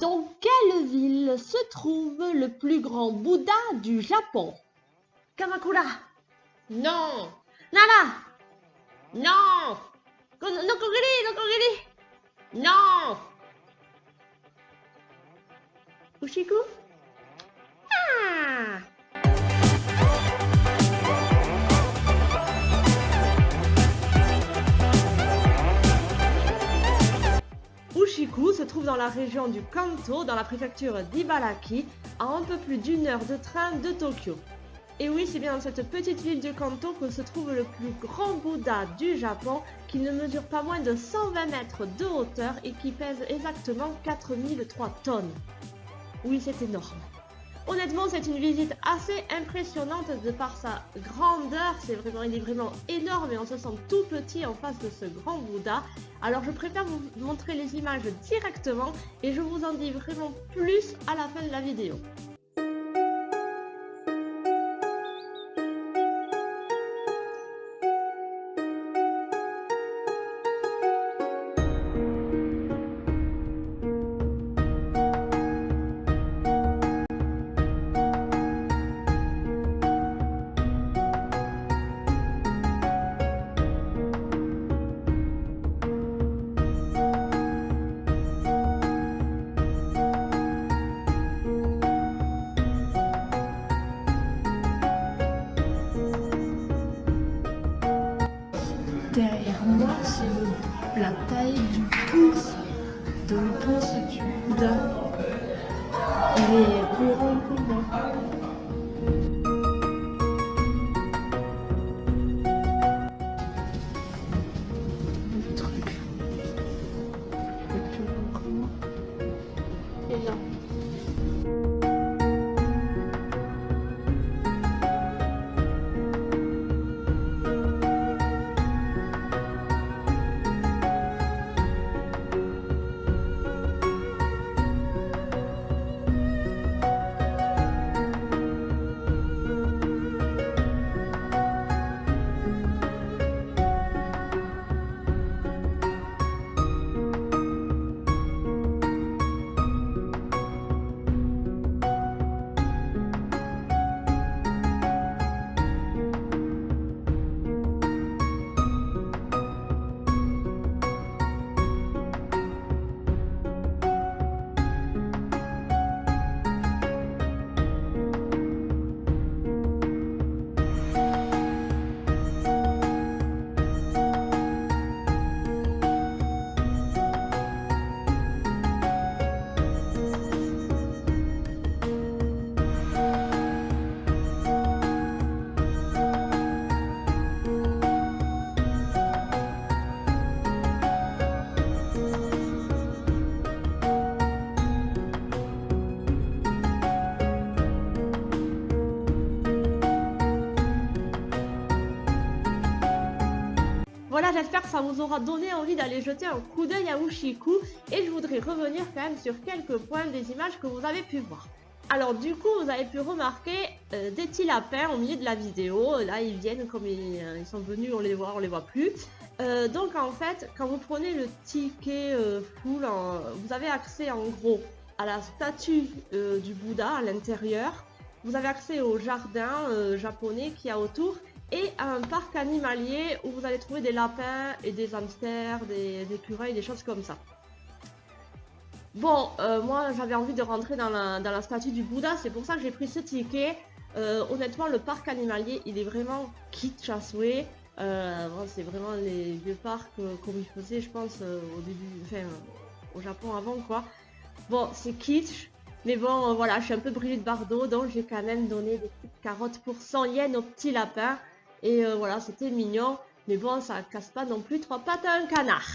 Dans quelle ville se trouve le plus grand Bouddha du Japon? Kamakura. Non. Nara. Non. Nokogiri. Non. Ushiku. Ah. Ushiku se trouve dans la région du Kanto, dans la préfecture d'Ibaraki, à un peu plus d'1 heure de train de Tokyo. Et oui, c'est bien dans cette petite ville du Kanto que se trouve le plus grand Bouddha du Japon, qui ne mesure pas moins de 120 mètres de hauteur et qui pèse exactement 4003 tonnes. Oui, c'est énorme. Honnêtement, c'est une visite assez impressionnante de par sa grandeur. Il est vraiment énorme et on se sent tout petit en face de ce grand Bouddha. Alors je préfère vous montrer les images directement et je vous en dis vraiment plus à la fin de la vidéo. Derrière moi, c'est la taille du pouce de Bouddha. Il est plus grand que moi. Le truc est plus grand que moi. Et là. Voilà, j'espère que ça vous aura donné envie d'aller jeter un coup d'œil à Ushiku et je voudrais revenir quand même sur quelques points des images que vous avez pu voir. Alors du coup, vous avez pu remarquer des petits lapins au milieu de la vidéo. Là, ils viennent comme ils sont venus, on les voit plus. Donc en fait, quand vous prenez le ticket full, vous avez accès en gros à la statue du Bouddha à l'intérieur. Vous avez accès au jardin japonais qu'il y a autour. Et à un parc animalier où vous allez trouver des lapins et des hamsters, des écureuils, des choses comme ça. Bon, moi j'avais envie de rentrer dans la statue du Bouddha, c'est pour ça que j'ai pris ce ticket. Honnêtement, le parc animalier, il est vraiment kitsch à souhait. C'est vraiment les vieux parcs comme ils faisaient, je pense, au début, enfin, au Japon avant, quoi. Bon, c'est kitsch. Mais bon, voilà, je suis un peu brûlée de bardeau, donc j'ai quand même donné des petites carottes pour 100 yens au petit lapin. Et voilà, c'était mignon. Mais bon, ça casse pas non plus 3 pattes à un canard.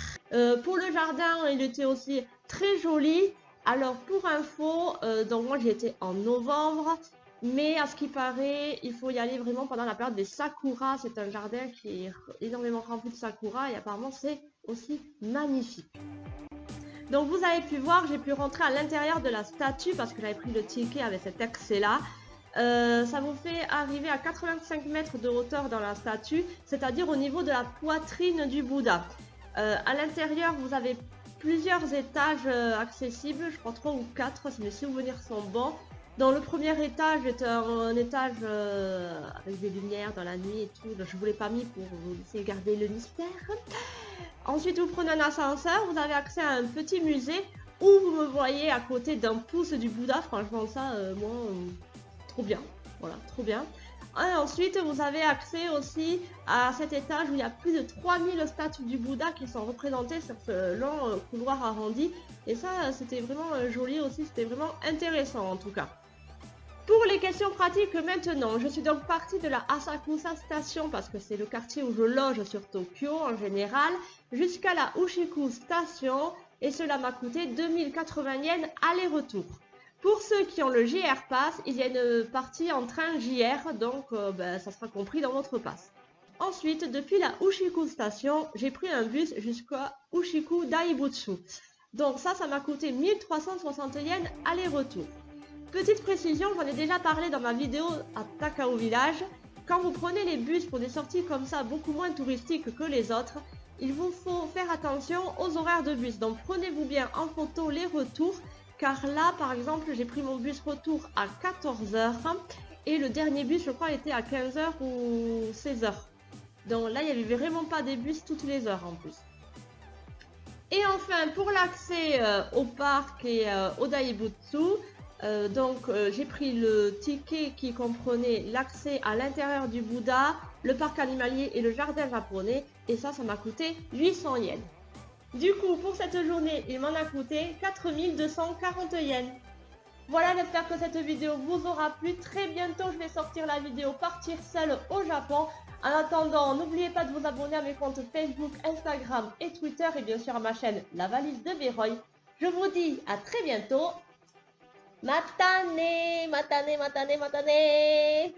Pour le jardin, il était aussi très joli. Alors, pour info, donc moi j'y étais en novembre. Mais à ce qui paraît, il faut y aller vraiment pendant la période des sakuras. C'est un jardin qui est énormément rempli de sakuras. Et apparemment, c'est aussi magnifique. Donc vous avez pu voir, j'ai pu rentrer à l'intérieur de la statue parce que j'avais pris le ticket avec cet accès-là. Ça vous fait arriver à 85 mètres de hauteur dans la statue, c'est-à-dire au niveau de la poitrine du Bouddha. À l'intérieur, vous avez plusieurs étages accessibles, je crois 3 ou 4 si mes souvenirs sont bons. Dans le premier étage est un étage avec des lumières dans la nuit et tout, donc je vous l'ai pas mis pour vous laisser garder le mystère. Ensuite vous prenez un ascenseur, vous avez accès à un petit musée où vous me voyez à côté d'un pouce du Bouddha, franchement ça, moi, trop bien, voilà, trop bien. Et ensuite, vous avez accès aussi à cet étage où il y a plus de 3000 statues du Bouddha qui sont représentées sur ce long couloir arrondi. Et ça, c'était vraiment joli aussi, c'était vraiment intéressant en tout cas. Pour les questions pratiques maintenant, je suis donc partie de la Asakusa Station parce que c'est le quartier où je loge sur Tokyo en général, jusqu'à la Ushiku Station et cela m'a coûté 2080 yens aller-retour. Pour ceux qui ont le JR Pass, il y a une partie en train JR, donc ça sera compris dans votre pass. Ensuite, depuis la Ushiku Station, j'ai pris un bus jusqu'à Ushiku Daibutsu. Donc ça m'a coûté 1360 yens aller-retour. Petite précision, j'en ai déjà parlé dans ma vidéo à Takao Village. Quand vous prenez les bus pour des sorties comme ça, beaucoup moins touristiques que les autres, il vous faut faire attention aux horaires de bus. Donc prenez-vous bien en photo les retours. Car là, par exemple, j'ai pris mon bus retour à 14 h et le dernier bus, je crois, était à 15 h ou 16 h. Donc là, il n'y avait vraiment pas des bus toutes les heures en plus. Et enfin, pour l'accès au parc et au Daibutsu, j'ai pris le ticket qui comprenait l'accès à l'intérieur du Bouddha, le parc animalier et le jardin japonais. Et ça m'a coûté 800 yens. Du coup, pour cette journée, il m'en a coûté 4240 yens. Voilà, j'espère que cette vidéo vous aura plu. Très bientôt, je vais sortir la vidéo Partir seule au Japon. En attendant, n'oubliez pas de vous abonner à mes comptes Facebook, Instagram et Twitter et bien sûr à ma chaîne La Valise de Véroy. Je vous dis à très bientôt. Matane, matane, matane, matane.